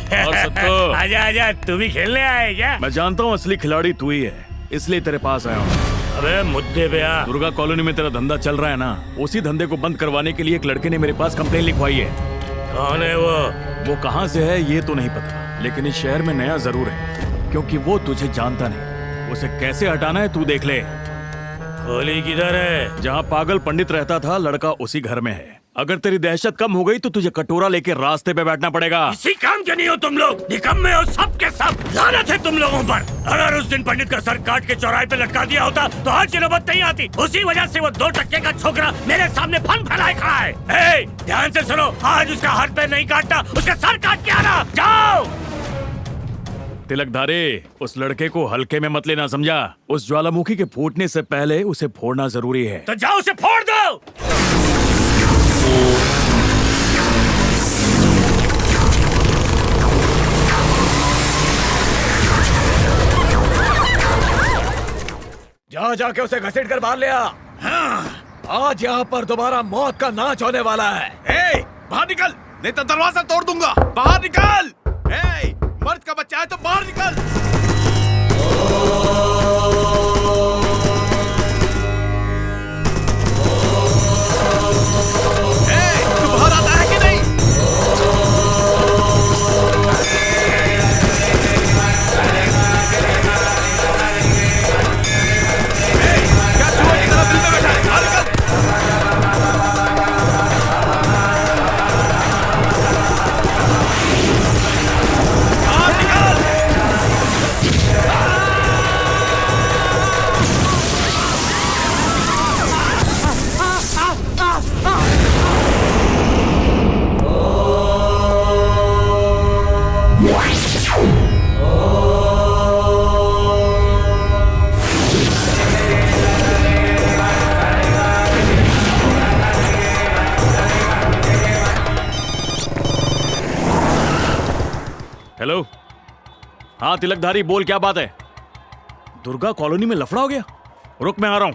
और सत्तो। आजा आजा, तू भी खेलने आए क्या? मैं जानता हूँ असली खिलाड़ी तू ही है, इसलिए तेरे पास आया हूँ। अबे मुद्दे पे आ। दुर्गा कॉलोनी में तेरा धंधा चल रहा है ना, उसी धंधे को बंद करवाने के लिए एक लड़के ने मेरे पास कंप्लेन लिखवाई है। कौन है वो? वो कहाँ से है ये तो नहीं पता, लेकिन इस शहर में नया जरूर है, क्योंकि वो तुझे जानता नहीं। उसे कैसे हटाना है तू देख ले। खोली किधर है? जहाँ पागल पंडित रहता था, लड़का उसी घर में है। अगर तेरी दहशत कम हो गई तो तुझे कटोरा लेके रास्ते पे बैठना पड़ेगा। इसी काम के नहीं हो तुम लोग, निकम्मे हो सब के सब। लानत है तुम लोगों पर। अगर उस दिन पंडित का सर काट के चौराहे पे लटका दिया होता तो आज की नौबत नहीं आती। उसी वजह से वो 2 टक्के का छोकरा मेरे सामने फन फैलाए खड़ा है। ए, ध्यान से सुनो, आज उसका हाथ पैर नहीं काटता, उसका सर काट के आना। जाओ। तिलकधारी, उस लड़के को हल्के में मत लेना, समझा? उस ज्वालामुखी के फूटने से पहले उसे फोड़ना जरूरी है। तो जाओ उसे फोड़ दो। जा जाके उसे घसीट कर बाहर ले आ। हाँ, आज यहाँ पर दोबारा मौत का नाच होने वाला है। ए, बाहर निकल, नहीं तो दरवाजा तोड़ दूंगा। बाहर निकल। ए, मर्द का बच्चा है तो बाहर निकल। ए, तू बाहर आता है कि नहीं? ए, क्या चूहे की तरह दिल में बैठा है? बाहर निकल। हेलो। हाँ तिलकधारी, बोल क्या बात है? दुर्गा कॉलोनी में लफड़ा हो गया? रुक, मैं आ रहा हूं।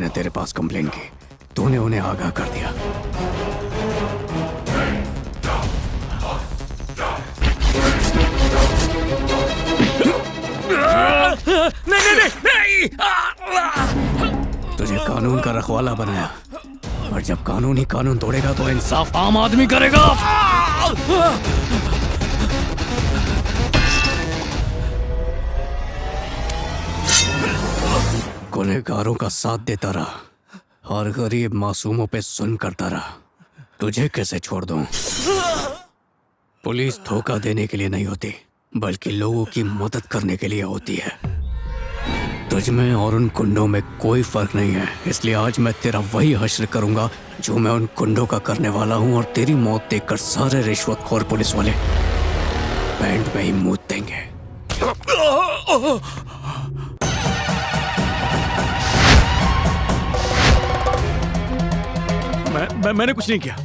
ने तेरे पास कंप्लेन की, तूने उन्हें आगाह कर दिया। नहीं। तुझे कानून का रखवाला बनाया, और जब कानून ही कानून तोड़ेगा तो इंसाफ आम आदमी करेगा। गुनहगारों का साथ देता रहा और गरीब मासूमों पे जुल्म करता रहा। तुझे कैसे छोड़ दूं? पुलिस धोखा देने के लिए नहीं होती, बल्कि लोगों की मदद करने के लिए होती है। तुझ में और उन गुंडों में कोई फर्क नहीं है, इसलिए आज मैं तेरा वही हश्र करूंगा जो मैं उन गुंडों का करने वाला हूं, और तेरी मौत देखकर सारे रिश्वतखोर पुलिस वाले बैंड में ही मूत देंगे। मैंने कुछ नहीं किया,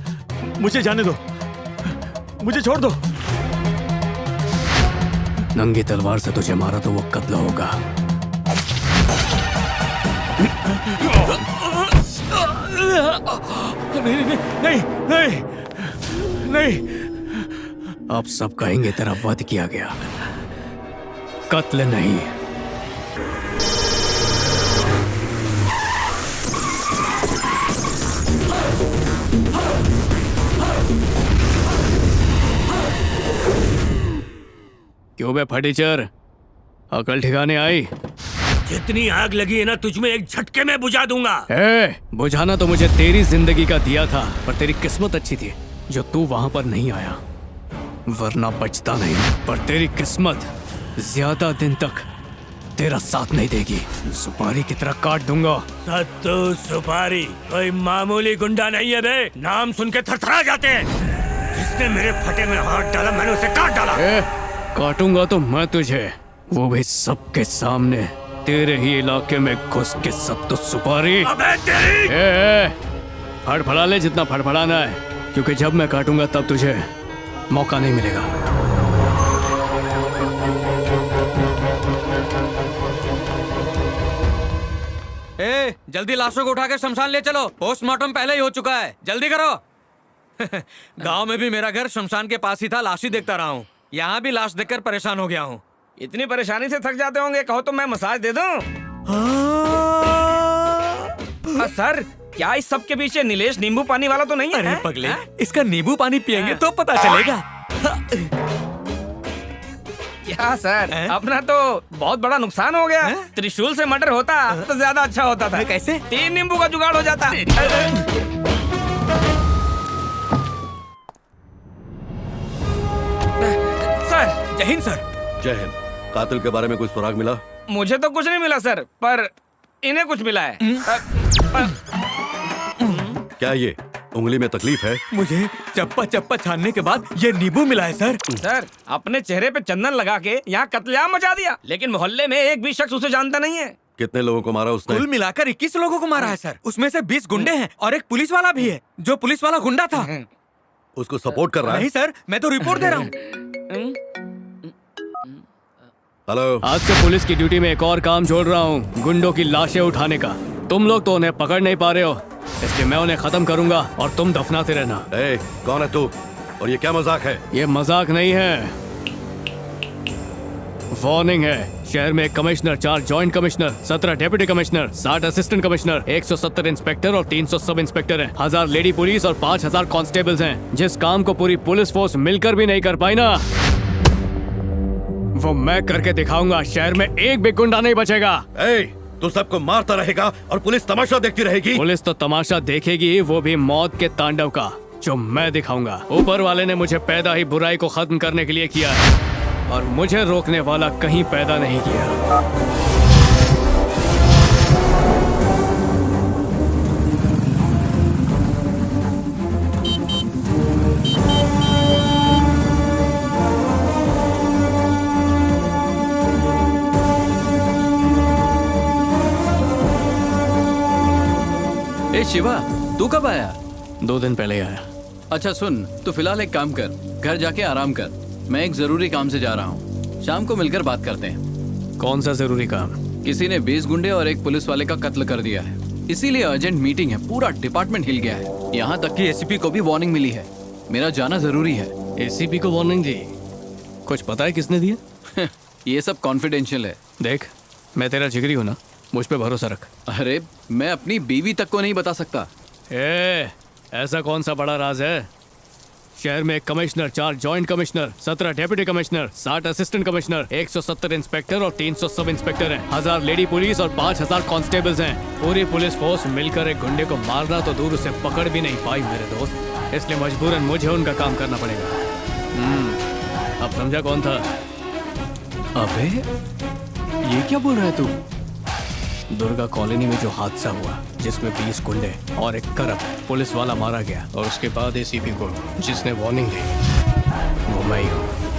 मुझे जाने दो, मुझे छोड़ दो। नंगी तलवार से तुझे मारा तो वो कत्ल होगा। नहीं। अब सब कहेंगे तेरा वध किया गया, कत्ल नहीं। क्यों बे फटीचर, अकल ठिकाने आई? जितनी आग लगी है ना तुझमें एक झटके में बुझा दूंगा। बुझाना तो मुझे तेरी जिंदगी का दिया था, पर तेरी किस्मत अच्छी थी जो तू वहां पर नहीं आया, वरना बचता नहीं। पर तेरी किस्मत ज्यादा दिन तक तेरा साथ नहीं देगी, सुपारी की तरह काट दूंगा। सत्तू सुपारी कोई मामूली गुंडा नहीं है बे, नाम सुन के थरथरा जाते हैं। जिसने मेरे फटे में हाथ डाला मैंने उसे काट डाला। काटूंगा तो मैं तुझे, वो भी सबके सामने, तेरे ही इलाके में घुस के। सत्तू सुपारी अबे तेरी! फड़फड़ा ले जितना फड़फड़ाना है, क्योंकि जब मैं काटूंगा तब तुझे मौका नहीं मिलेगा। जल्दी लाशों को उठा के शमशान ले चलो, पोस्टमार्टम पहले ही हो चुका है, जल्दी करो। गांव में भी मेरा घर शमशान के पास ही था, लाश ही देखता रहा हूँ। यहाँ भी लाश देखकर परेशान हो गया हूँ। इतनी परेशानी से थक जाते होंगे, कहो तो मैं मसाज दे दूं? सर, क्या इस सब के पीछे नीलेश नींबू पानी वाला तो नहीं है? अरे पगले, इसका नींबू पानी पियेंगे तो पता चलेगा। क्या सर, अपना तो बहुत बड़ा नुकसान हो गया। त्रिशूल से मर्डर होता तो ज्यादा अच्छा होता था। कैसे? 3 नींबू का जुगाड़ हो जाता। सर। जय हिंद सर। जय हिंद। कातिल के बारे में कोई सुराग मिला? मुझे तो कुछ नहीं मिला सर, पर इन्हें कुछ मिला है। क्या ये उंगली में तकलीफ है? मुझे चप्पा छानने के बाद ये नींबू मिला है सर। सर, अपने चेहरे पे चंदन लगा के यहाँ कत्लेआम मचा दिया, लेकिन मोहल्ले में एक भी शख्स उसे जानता नहीं है। कितने लोगों को मारा उसने? कुल मिलाकर 21 लोगों को मारा है सर। उसमें से 20 गुंडे हैं और एक पुलिस वाला भी है, जो पुलिस वाला गुंडा था। उसको सपोर्ट कर रहा है? नहीं सर, मैं तो रिपोर्ट दे रहा हूँ। हेलो, आज से पुलिस की ड्यूटी में एक और काम जोड़ रहा हूँ, गुंडों की लाशें उठाने का। तुम लोग तो उन्हें पकड़ नहीं पा रहे हो, इसलिए मैं उन्हें खत्म करूंगा और तुम दफनाते रहना। कौन है तू और ये क्या मजाक है? ये मजाक नहीं है, वार्निंग है। शहर में 1 commissioner, 4 joint commissioner, 17 deputy commissioner, 60 assistant commissioner, 170 inspector और 300 सब इंस्पेक्टर हैं, 1000 लेडी पुलिस और 5000 कांस्टेबल्स हैं। जिस काम को पूरी पुलिस फोर्स मिलकर भी नहीं कर पाई ना, वो मैं करके दिखाऊंगा। शहर में एक भी गुंडा नहीं बचेगा। तू सबको मारता रहेगा और पुलिस तमाशा देखती रहेगी? पुलिस तो तमाशा देखेगी, वो भी मौत के तांडव का, जो मैं दिखाऊंगा। ऊपर वाले ने मुझे पैदा ही बुराई को खत्म करने के लिए किया है, और मुझे रोकने वाला कहीं पैदा नहीं किया। ए शिवा, तू कब आया? 2 दिन पहले आया। अच्छा सुन, तू फिलहाल एक काम कर, घर जाके आराम कर। मैं एक जरूरी काम से जा रहा हूँ, शाम को मिलकर बात करते हैं। कौन सा जरूरी काम? किसी ने 20 गुंडे और एक पुलिस वाले का कत्ल कर दिया है। इसीलिए अर्जेंट मीटिंग है, पूरा डिपार्टमेंट हिल गया है। यहाँ तक कि एसीपी को भी वार्निंग मिली है। मेरा जाना जरूरी है। एसीपी को वार्निंग दी? कुछ पता है किसने दिया? ये सब कॉन्फिडेंशियल है। देख, मैं तेरा जिगरी हूं ना, मुझ पे भरोसा रख। अरे मैं अपनी बीवी तक को नहीं बता सकता। ऐसा कौन सा बड़ा राज है? शहर में 1 commissioner, 4 joint commissioner, 17 deputy commissioner, 60 assistant commissioner, 170 inspector और 300 सब इंस्पेक्टर हैं, 1000 लेडी पुलिस और 5000 कांस्टेबल्स हैं। पूरी पुलिस फोर्स मिलकर एक गुंडे को मारना तो दूर, उसे पकड़ भी नहीं पाई मेरे दोस्त। इसलिए मजबूरन मुझे उनका काम करना पड़ेगा। अब समझा कौन था? अबे ये क्या बोल रहा है तू? दुर्गा कॉलोनी में जो हादसा हुआ, जिसमें 20 गुंडे और एक करप्ट पुलिस वाला मारा गया, और उसके बाद एसीपी को जिसने वार्निंग दी, वो मैं ही हूँ।